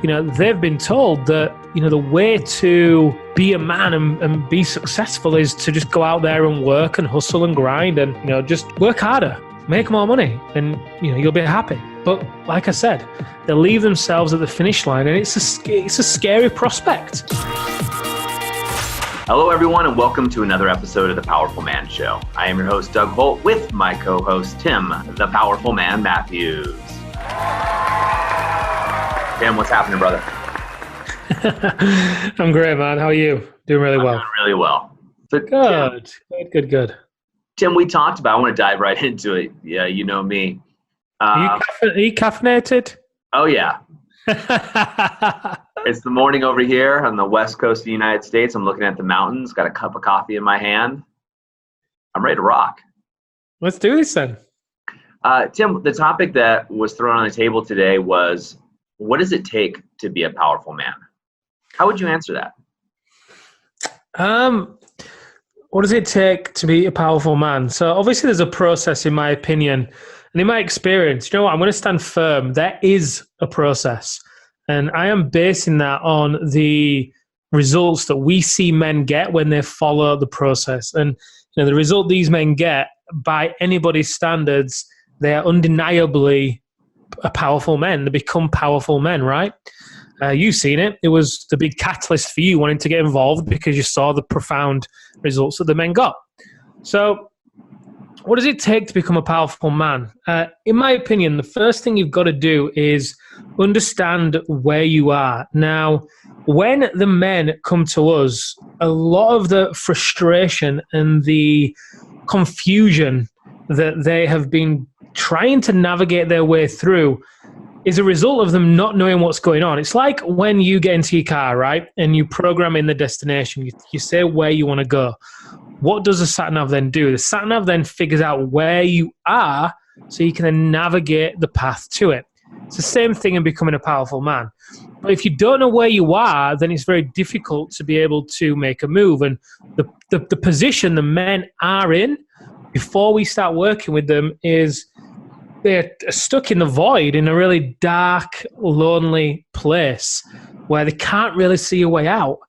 they've been told that, the way to be a man and be successful is to just go out there and work and hustle and grind and, just work harder, make more money, and, you'll be happy. But like I said, they leave themselves at the finish line, and it's a scary prospect. Hello, everyone, and welcome to another episode of The Powerful Man Show. I am your host, Doug Holt, with my co-host, Tim, the Powerful Man Matthews. Tim, what's happening, brother? I'm great, man. How are you? Doing really well. Doing really well. So, Good. Tim, we talked about, I want to dive right into it. Yeah, you know me. Are you caffeinated? Oh, yeah. It's the morning over here on the west coast of the United States. I'm looking at the mountains, got a cup of coffee in my hand. I'm ready to rock. Let's do this then. Tim, the topic that was thrown on the table today was, what does it take to be a powerful man? How would you answer that? What does it take to be a powerful man? So obviously there's a process, in my opinion, and in my experience. You know what? I'm going to stand firm. There is a process. And I am basing that on the results that we see men get when they follow the process. And the result these men get, by anybody's standards, they are undeniably powerful men. They become powerful men, right? You've seen it. It was the big catalyst for you wanting to get involved because you saw the profound results that the men got. So what does it take to become a powerful man? In my opinion, the first thing you've got to do is understand where you are. Now, when the men come to us, a lot of the frustration and the confusion that they have been trying to navigate their way through is a result of them not knowing what's going on. It's like when you get into your car, right, and you program in the destination, you say where you want to go. What does the sat-nav then do? The sat-nav then figures out where you are so you can then navigate the path to it. It's the same thing in becoming a powerful man. But if you don't know where you are, then it's very difficult to be able to make a move. And the position the men are in before we start working with them is they're stuck in the void in a really dark, lonely place where they can't really see a way out.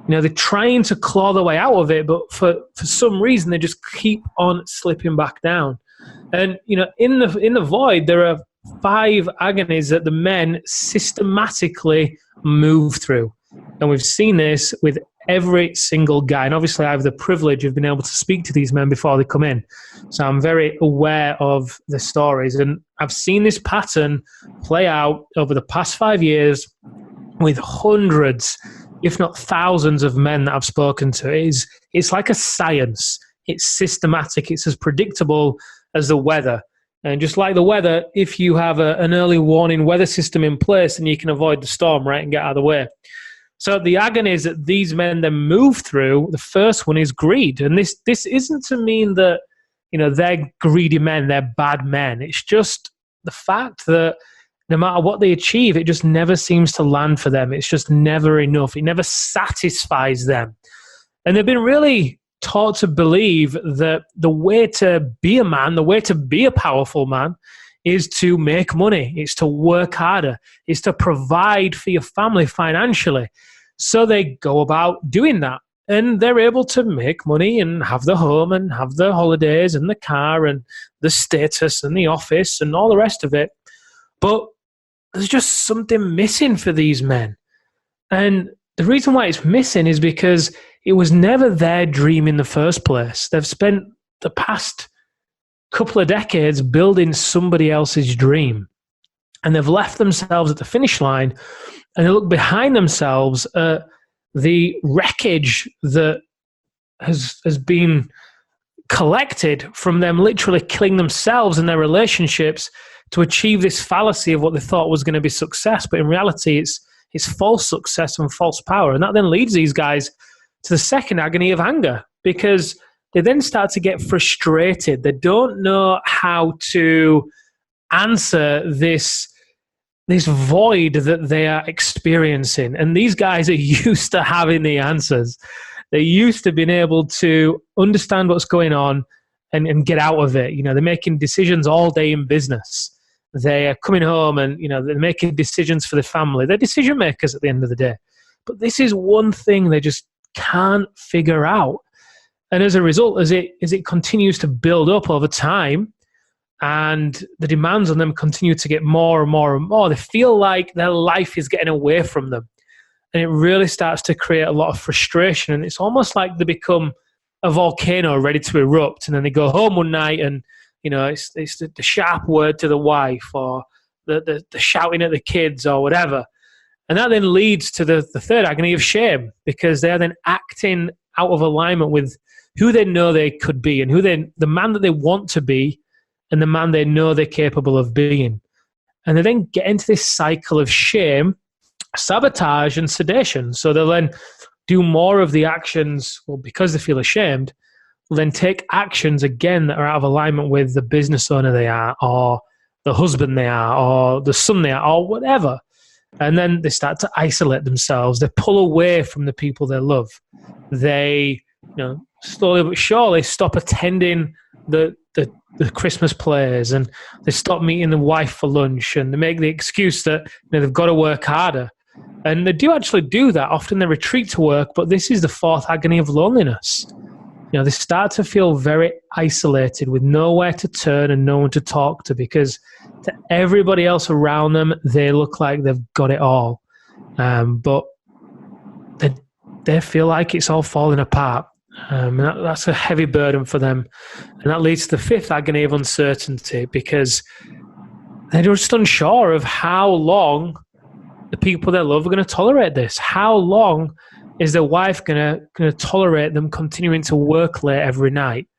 They're trying to claw their way out of it, but for some reason, they just keep on slipping back down. And, in the void, there are 5 agonies that the men systematically move through. And we've seen this with every single guy. And obviously, I have the privilege of being able to speak to these men before they come in. So I'm very aware of the stories. And I've seen this pattern play out over the past 5 years with hundreds, if not thousands of men that I've spoken to. It's like a science. It's systematic. It's as predictable as the weather. And just like the weather, if you have an early warning weather system in place, then you can avoid the storm, right, and get out of the way. So the agonies that these men then move through, the first one is greed. And this isn't to mean that, they're greedy men, they're bad men. It's just the fact that no matter what they achieve, it just never seems to land for them. It's just never enough. It never satisfies them. And they've been really taught to believe that the way to be a man, the way to be a powerful man, is to make money. It's to work harder. It's to provide for your family financially. So they go about doing that. And they're able to make money and have the home and have the holidays and the car and the status and the office and all the rest of it. But there's just something missing for these men. And the reason why it's missing is because it was never their dream in the first place. They've spent the past couple of decades building somebody else's dream. And they've left themselves at the finish line and they look behind themselves at the wreckage that has been collected from them literally killing themselves and their relationships to achieve this fallacy of what they thought was going to be success. But in reality, it's false success and false power. And that then leads these guys to the second agony of anger, because they then start to get frustrated. They don't know how to answer this void that they are experiencing. And these guys are used to having the answers. They're used to being able to understand what's going on and get out of it. They're making decisions all day in business. They are coming home and, they're making decisions for the family. They're decision makers at the end of the day. But this is one thing they just can't figure out. And as a result, as it continues to build up over time, and the demands on them continue to get more and more and more, they feel like their life is getting away from them. And it really starts to create a lot of frustration. And it's almost like they become a volcano ready to erupt. And then they go home one night and, it's the sharp word to the wife, or the shouting at the kids, or whatever. And that then leads to the third agony of shame, because they're then acting out of alignment with who they know they could be, and the man that they want to be, and the man they know they're capable of being. And they then get into this cycle of shame, sabotage, and sedation. So they'll then do more of the actions, well, because they feel ashamed, will then take actions again that are out of alignment with the business owner they are, or the husband they are, or the son they are, or whatever. And then they start to isolate themselves. They pull away from the people they love. They, slowly but surely stop attending the Christmas plays, and they stop meeting the wife for lunch, and they make the excuse that they've got to work harder. And they do actually do that. Often they retreat to work, but this is the fourth agony of loneliness. They start to feel very isolated with nowhere to turn and no one to talk to, because to everybody else around them, they look like they've got it all. But they feel like it's all falling apart. That's a heavy burden for them. And that leads to the fifth agony of uncertainty, because they're just unsure of how long the people they love are going to tolerate this. How long is their wife going to tolerate them continuing to work late every night,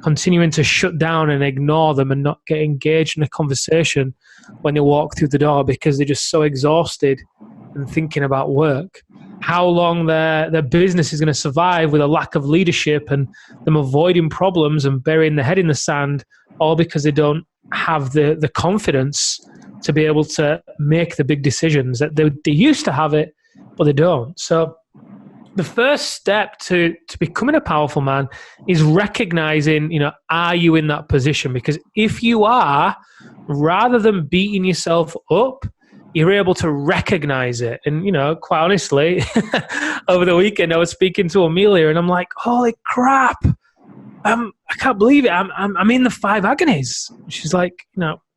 continuing to shut down and ignore them and not get engaged in a conversation when they walk through the door because they're just so exhausted and thinking about work? How long their business is going to survive with a lack of leadership and them avoiding problems and burying their head in the sand, all because they don't have the confidence to be able to make the big decisions. That they used to have it, but they don't. So the first step to becoming a powerful man is recognizing, are you in that position? Because if you are, rather than beating yourself up, you're able to recognize it. And, quite honestly, over the weekend, I was speaking to Amelia and I'm like, holy crap, I can't believe it. I'm in the 5 agonies. She's like,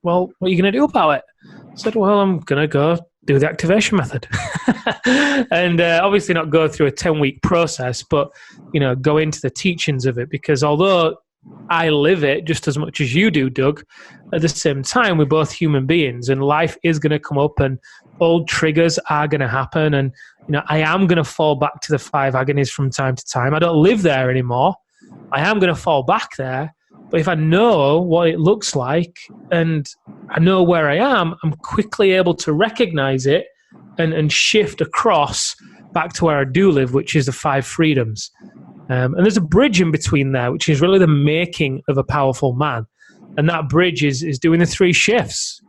well, what are you going to do about it? I said, well, I'm going to go do the activation method. And obviously not go through a 10-week process, but, go into the teachings of it, because although I live it just as much as you do, Doug, at the same time, we're both human beings, and life is going to come up and old triggers are going to happen. And, I am going to fall back to the 5 agonies from time to time. I don't live there anymore. I am going to fall back there. But if I know what it looks like and I know where I am, I'm quickly able to recognize it and shift across back to where I do live, which is the 5 freedoms. And there's a bridge in between there, which is really the making of a powerful man. And that bridge is doing the 3 shifts,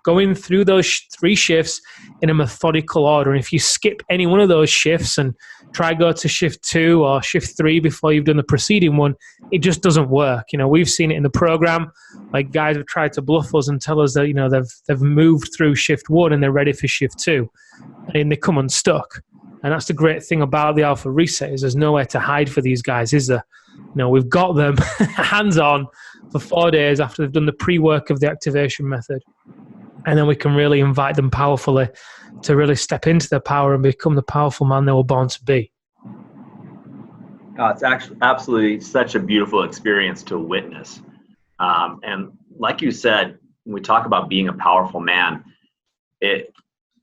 going through those 3 shifts in a methodical order. And if you skip any one of those shifts and try go to shift 2 or shift 3 before you've done the preceding one, it just doesn't work. We've seen it in the program. Like, guys have tried to bluff us and tell us that, they've moved through shift 1 and they're ready for shift 2, and they come unstuck. And that's the great thing about the Alpha Reset, is there's nowhere to hide for these guys, is there? We've got them hands-on for 4 days after they've done the pre-work of the activation method. And then we can really invite them powerfully to really step into their power and become the powerful man they were born to be. It's actually absolutely such a beautiful experience to witness. And like you said, when we talk about being a powerful man,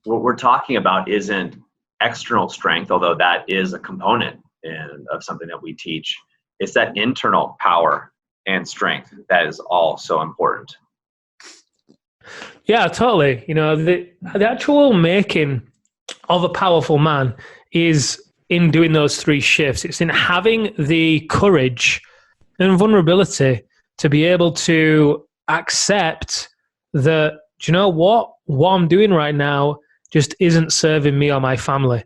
what we're talking about isn't external strength, although that is a component of something that we teach. It's that internal power and strength that is all so important. Yeah, totally. The actual making of a powerful man is in doing those 3 shifts. It's in having the courage and vulnerability to be able to accept that, do you know what I'm doing right now just isn't serving me or my family.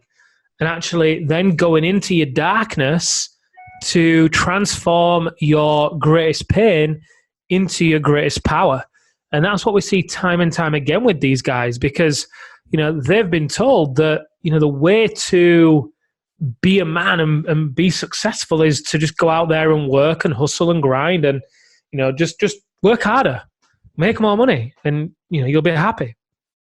And actually then going into your darkness to transform your greatest pain into your greatest power. And that's what we see time and time again with these guys, because, they've been told that, the way to be a man and be successful is to just go out there and work and hustle and grind and, just work harder, make more money, and, you'll be happy.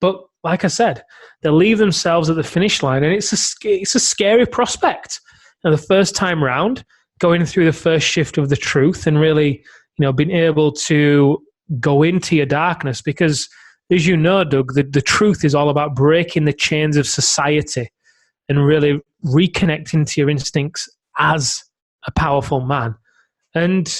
But like I said, they leave themselves at the finish line, and it's a scary prospect. The first time round, going through the first shift of the truth and really, being able to go into your darkness, because as you know, Doug, the truth is all about breaking the chains of society and really reconnecting to your instincts as a powerful man. And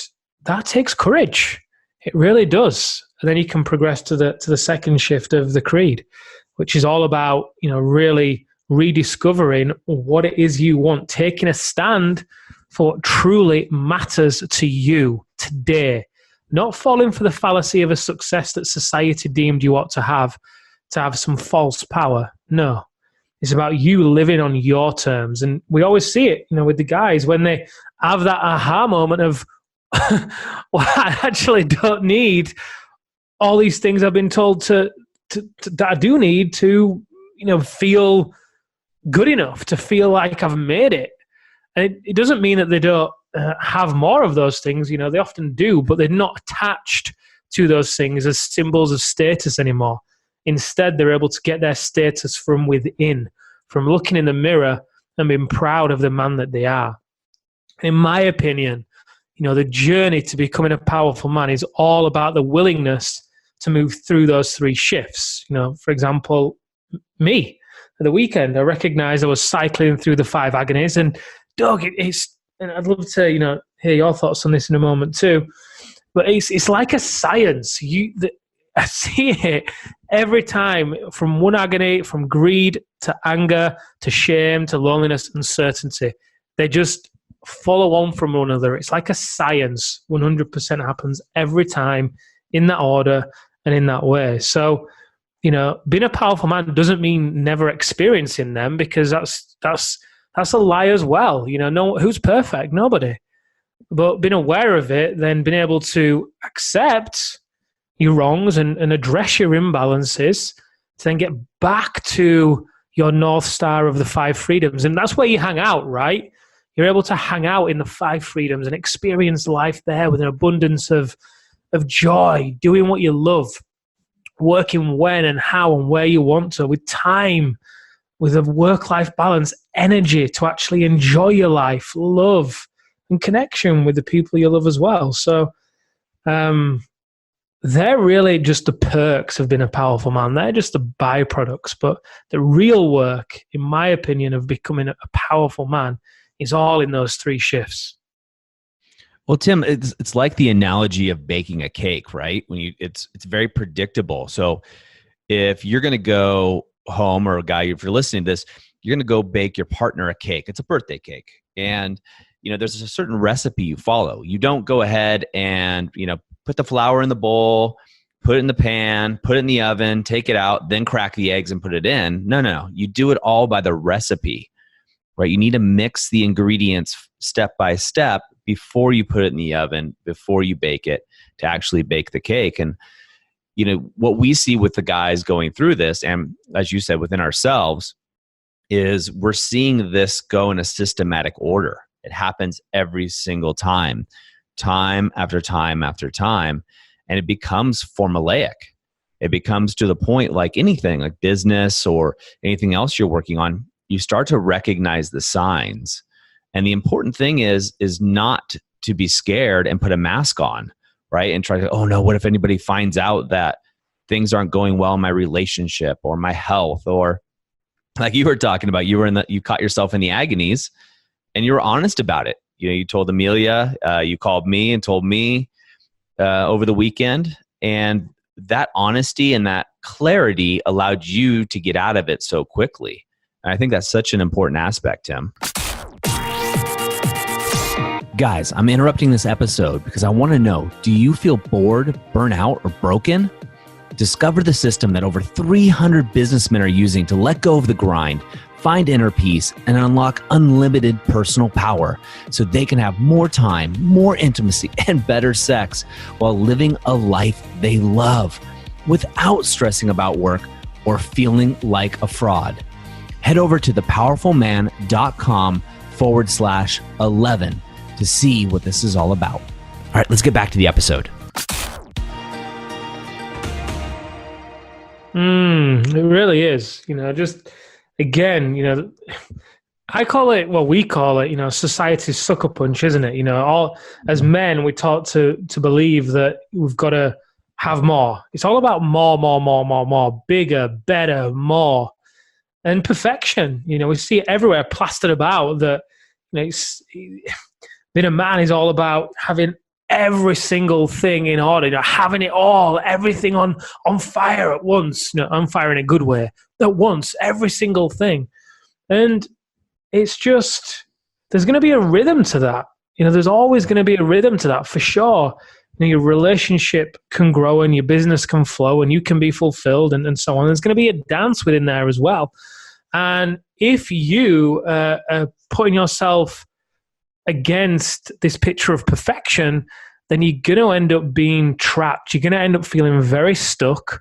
that takes courage. It really does. And then you can progress to the second shift of the creed, which is all about, really rediscovering what it is you want, taking a stand for what truly matters to you today, not falling for the fallacy of a success that society deemed you ought to have some false power. No, it's about you living on your terms. And we always see it, with the guys when they have that aha moment of, well, I actually don't need all these things I've been told that I do need to, feel good enough, to feel like I've made it. And it doesn't mean that they don't have more of those things. They often do, but they're not attached to those things as symbols of status anymore. Instead, they're able to get their status from within, from looking in the mirror and being proud of the man that they are. In my opinion, the journey to becoming a powerful man is all about the willingness to move through those three shifts. For example, me, at the weekend, I recognized I was cycling through the 5 agonies, and Doug, and I'd love to, hear your thoughts on this in a moment too, but it's like a science. I see it every time, from one agony, from greed to anger to shame to loneliness and certainty. They just follow on from one another. It's like a science. 100% happens every time in that order and in that way. So, being a powerful man doesn't mean never experiencing them, because that's a lie as well. No, who's perfect? Nobody. But being aware of it, then being able to accept your wrongs and address your imbalances, to then get back to your North Star of the 5 freedoms. And that's where you hang out, right? You're able to hang out in the 5 freedoms and experience life there with an abundance of joy, doing what you love, working when and how and where you want to, with time, with a work-life balance, energy to actually enjoy your life, love, and connection with the people you love as well. So they're really just the perks of being a powerful man. They're just the byproducts. But the real work, in my opinion, of becoming a powerful man is all in those 3 shifts. Well, Tim, it's like the analogy of baking a cake, right? It's very predictable. So if you're going to go home, or a guy, if you're listening to this, you're going to go bake your partner a cake. It's a birthday cake. And, there's a certain recipe you follow. You don't go ahead and, put the flour in the bowl, put it in the pan, put it in the oven, take it out, then crack the eggs and put it in. No. You do it all by the recipe, right? You need to mix the ingredients step by step before you put it in the oven, before you bake it, to actually bake the cake. And, what we see with the guys going through this, and as you said, within ourselves, is we're seeing this go in a systematic order. It happens every single time after time after time, and it becomes formulaic. It becomes to the point, like anything, like business or anything else you're working on, you start to recognize the signs. And the important thing is not to be scared and put a mask on, right? And try to, oh no, what if anybody finds out that things aren't going well in my relationship or my health, or like you were talking about, you caught yourself in the agonies and you were honest about it. You told Amelia, you called me and told me over the weekend, and that honesty and that clarity allowed you to get out of it so quickly. And I think that's such an important aspect, Tim. Guys, I'm interrupting this episode because I want to know, do you feel bored, burnt out, or broken? Discover the system that over 300 businessmen are using to let go of the grind, find inner peace, and unlock unlimited personal power so they can have more time, more intimacy, and better sex while living a life they love. without stressing about work or feeling like a fraud. Head over to thepowerfulman.com/11 to see what this is all about. All right, let's get back to the episode. It really is. Just again, I call it, well, we call it, society's sucker punch, isn't it? All as men, we're taught to believe that we've got to have more. It's all about more, bigger, better, more, and perfection. We see it everywhere, plastered about that. Being a man is all about having every single thing in order, having it all, everything on fire at once. On fire in a good way, at once, every single thing, and it's just, there's going to be a rhythm to that. There's always going to be a rhythm to that for sure. Your relationship can grow and your business can flow and you can be fulfilled and so on. There's going to be a dance within there as well. And if you are putting yourself against this picture of perfection, then you're going to end up being trapped. You're going to end up feeling very stuck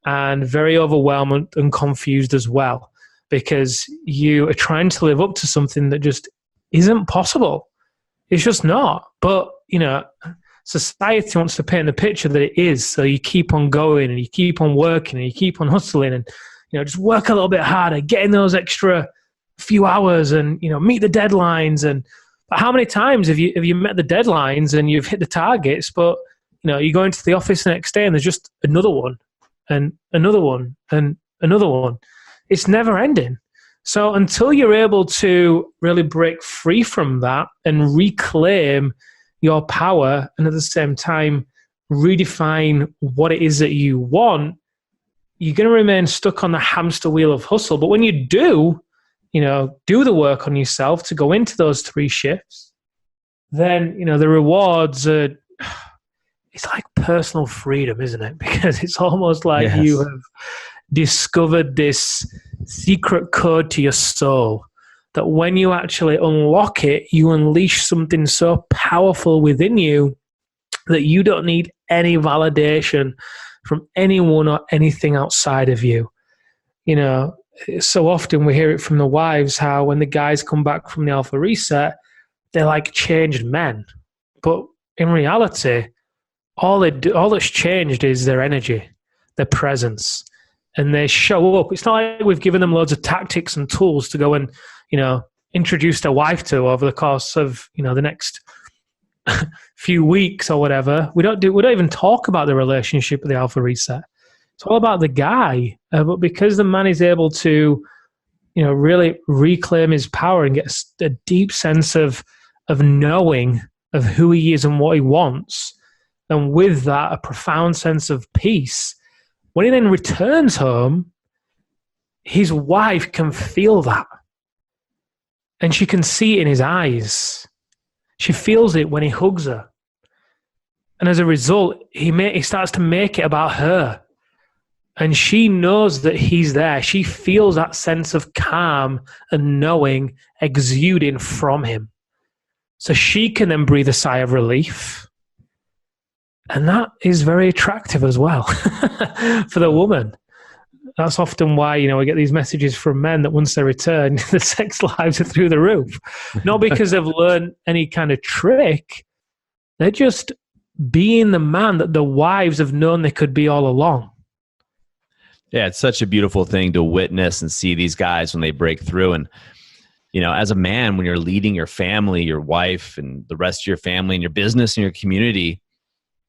and very overwhelmed and confused as well, because you are trying to live up to something that just isn't possible. It's just not. But, society wants to paint the picture that it is. So you keep on going and you keep on working and you keep on hustling and, just work a little bit harder, get in those extra few hours and, meet the deadlines. But how many times have you met the deadlines and you've hit the targets, but, you go into the office the next day and there's just another one and another one and another one. It's never ending. So until you're able to really break free from that and reclaim your power and at the same time redefine what it is that you want, you're going to remain stuck on the hamster wheel of hustle. But when you do the work on yourself to go into those 3 shifts, then, the rewards are, it's like personal freedom, isn't it? Because it's almost like you have discovered this secret code to your soul that when you actually unlock it, you unleash something so powerful within you that you don't need any validation from anyone or anything outside of you. So often we hear it from the wives, how when the guys come back from the Alpha Reset, they're like changed men. But in reality, all that's changed is their energy, their presence, and they show up. It's not like we've given them loads of tactics and tools to go and, introduce their wife to over the course of, the next few weeks or whatever. We don't even talk about the relationship with the Alpha Reset. It's all about the guy. But because the man is able to, really reclaim his power and get a deep sense of knowing of who he is and what he wants, and with that, a profound sense of peace, when he then returns home, his wife can feel that. And she can see it in his eyes. She feels it when he hugs her. And as a result, he starts to make it about her. And she knows that he's there. She feels that sense of calm and knowing exuding from him. So she can then breathe a sigh of relief. And that is very attractive as well for the woman. That's often why, we get these messages from men that once they return, the sex lives are through the roof. Not because they've learned any kind of trick. They're just being the man that the wives have known they could be all along. Yeah, it's such a beautiful thing to witness and see these guys when they break through. And, as a man, when you're leading your family, your wife, and the rest of your family and your business and your community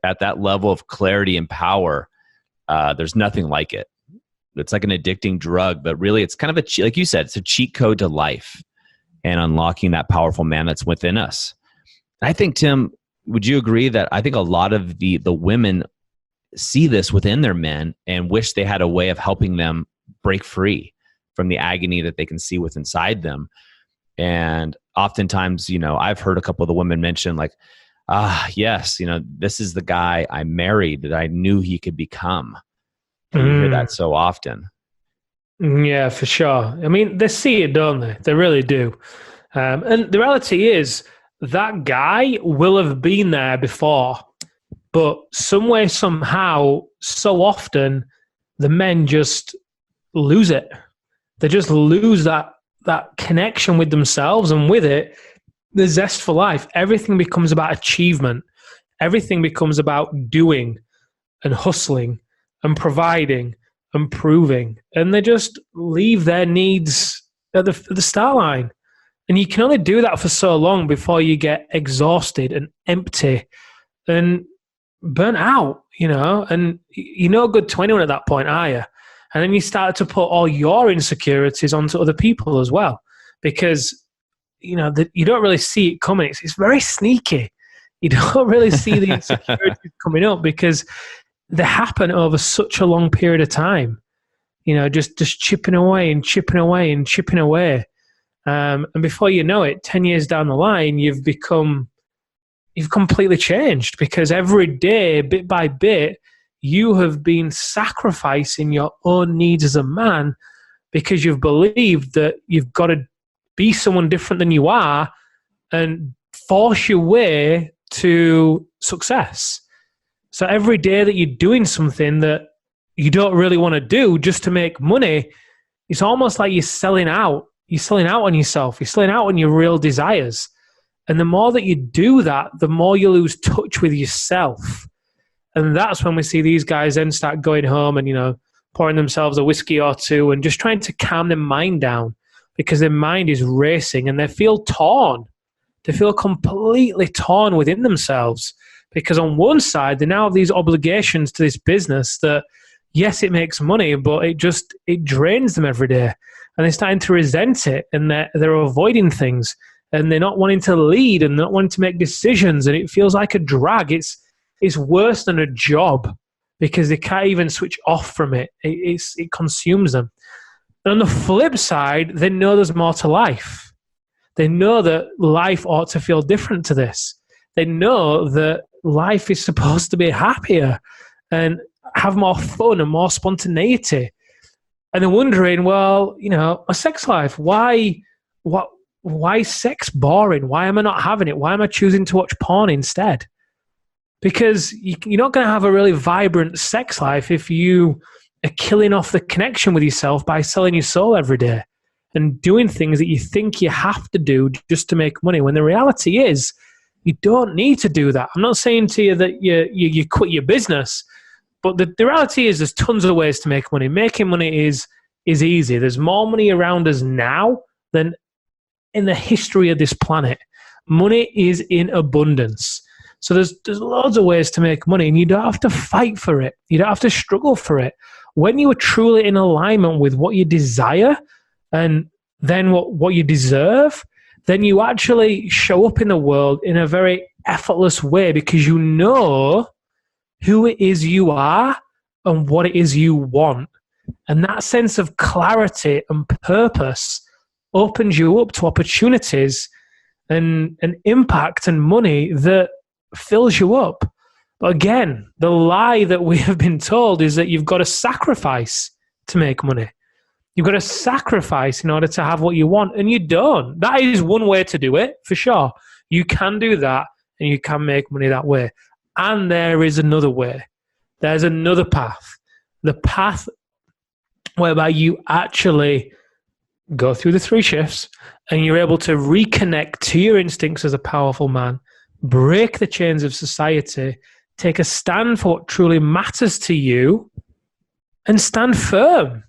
at that level of clarity and power, there's nothing like it. It's like an addicting drug, but really it's kind of like you said, it's a cheat code to life and unlocking that powerful man that's within us. I think, Tim, would you agree that I think a lot of the women see this within their men and wish they had a way of helping them break free from the agony that they can see within inside them? And oftentimes, I've heard a couple of the women mention like, yes, this is the guy I married that I knew he could become. You hear that so often. Yeah, for sure. I mean, they see it, don't they? They really do. And the reality is that guy will have been there before, but some way, somehow, so often the men just lose it. They just lose that connection with themselves, and with it, the zest for life. Everything becomes about achievement. Everything becomes about doing and hustling and providing and proving. And they just leave their needs at the start line. And you can only do that for so long before you get exhausted and empty and burnt out, and you're no good to anyone at that point, are you? And then you start to put all your insecurities onto other people as well, because you don't really see it coming. It's very sneaky. You don't really see the insecurities coming up because they happen over such a long period of time. Just chipping away and chipping away and chipping away, and before you know it, 10 years down the line, you've completely changed, because every day, bit by bit, you have been sacrificing your own needs as a man because you've believed that you've got to be someone different than you are and force your way to success. So every day that you're doing something that you don't really want to do just to make money, it's almost like you're selling out. You're selling out on yourself. You're selling out on your real desires. And the more that you do that, the more you lose touch with yourself. And that's when we see these guys then start going home and, pouring themselves a whiskey or two and just trying to calm their mind down, because their mind is racing and they feel torn. They feel completely torn within themselves, because on one side, they now have these obligations to this business that, yes, it makes money, but it drains them every day. And they're starting to resent it, and they're avoiding things, and they're not wanting to lead and not wanting to make decisions, and it feels like a drag. It's worse than a job, because they can't even switch off from it. It consumes them. And on the flip side, they know there's more to life. They know that life ought to feel different to this. They know that life is supposed to be happier and have more fun and more spontaneity. And they're wondering, well, a sex life, why is sex boring? Why am I not having it? Why am I choosing to watch porn instead? Because you're not going to have a really vibrant sex life if you are killing off the connection with yourself by selling your soul every day and doing things that you think you have to do just to make money, when the reality is you don't need to do that. I'm not saying to you that you quit your business, but the reality is there's tons of ways to make money. Making money is easy. There's more money around us now than in the history of this planet. Money is in abundance. So there's loads of ways to make money, and you don't have to fight for it. You don't have to struggle for it. When you are truly in alignment with what you desire and then what you deserve, then you actually show up in the world in a very effortless way, because you know who it is you are and what it is you want. And that sense of clarity and purpose opens you up to opportunities and impact and money that fills you up. But again, the lie that we have been told is that you've got to sacrifice to make money. You've got to sacrifice in order to have what you want, and you don't. That is one way to do it, for sure. You can do that, and you can make money that way. And there is another way. There's another path. The path whereby you actually go through the 3 shifts and you're able to reconnect to your instincts as a powerful man, break the chains of society, take a stand for what truly matters to you, and stand firm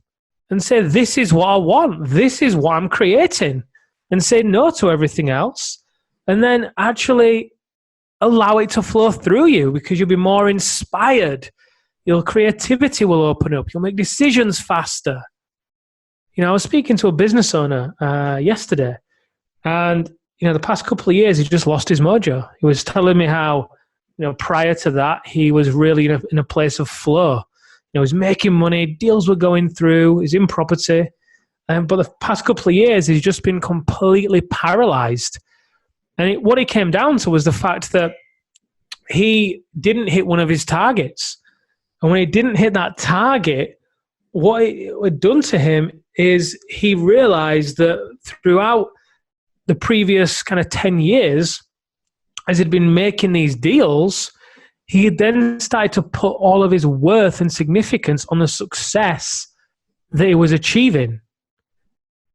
and say, this is what I want. This is what I'm creating. And say no to everything else. And then actually allow it to flow through you, because you'll be more inspired. Your creativity will open up. You'll make decisions faster. I was speaking to a business owner yesterday, and the past couple of years, he just lost his mojo. He was telling me how, prior to that, he was really in a place of flow. He was making money, deals were going through, he's in property. But the past couple of years, he's just been completely paralyzed. And what it came down to was the fact that he didn't hit one of his targets. And when he didn't hit that target, what it had done to him is he realized that throughout the previous kind of 10 years, as he'd been making these deals, he then started to put all of his worth and significance on the success that he was achieving.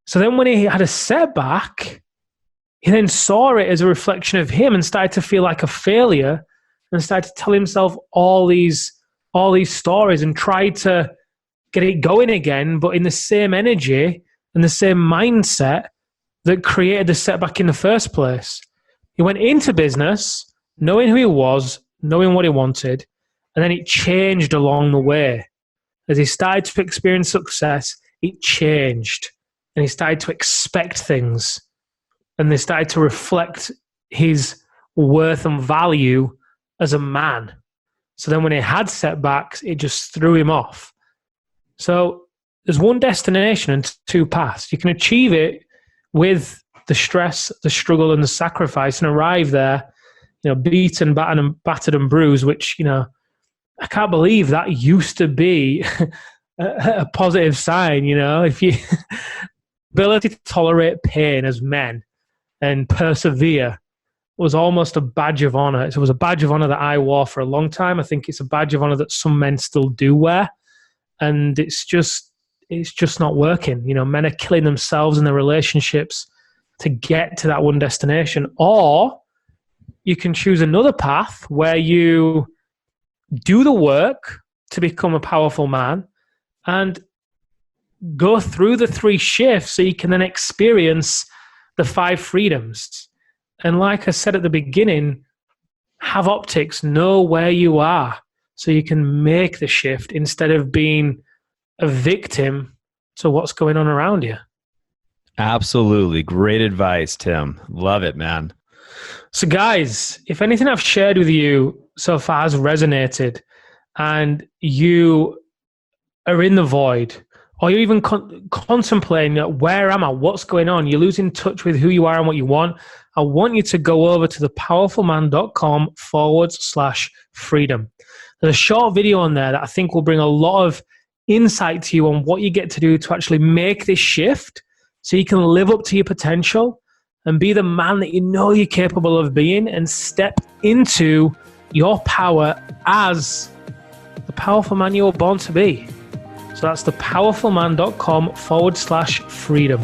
So then when he had a setback, he then saw it as a reflection of him and started to feel like a failure and started to tell himself all these stories and tried to get it going again, but in the same energy and the same mindset that created the setback in the first place. He went into business knowing who he was, knowing what he wanted, and then it changed along the way. As he started to experience success, it changed, and he started to expect things, and they started to reflect his worth and value as a man. So then when he had setbacks, it just threw him off. So there's one destination and two paths. You can achieve it with the stress, the struggle, and the sacrifice and arrive there, beaten, battered and bruised, which, I can't believe that used to be a positive sign, if you ability to tolerate pain as men and persevere was almost a badge of honor. It was a badge of honor that I wore for a long time. I think it's a badge of honor that some men still do wear. And it's just not working. Men are killing themselves in their relationships to get to that one destination. Or you can choose another path where you do the work to become a powerful man and go through the 3 shifts so you can then experience the 5 freedoms. And like I said at the beginning, have optics, know where you are so you can make the shift instead of being a victim to what's going on around you. Absolutely. Great advice, Tim. Love it, man. So guys, if anything I've shared with you so far has resonated and you are in the void, or you're even contemplating where am I, what's going on, you're losing touch with who you are and what you want, I want you to go over to thepowerfulman.com/freedom. There's a short video on there that I think will bring a lot of insight to you on what you get to do to actually make this shift so you can live up to your potential and be the man that you know you're capable of being and step into your power as the powerful man you were born to be. So that's thepowerfulman.com/freedom.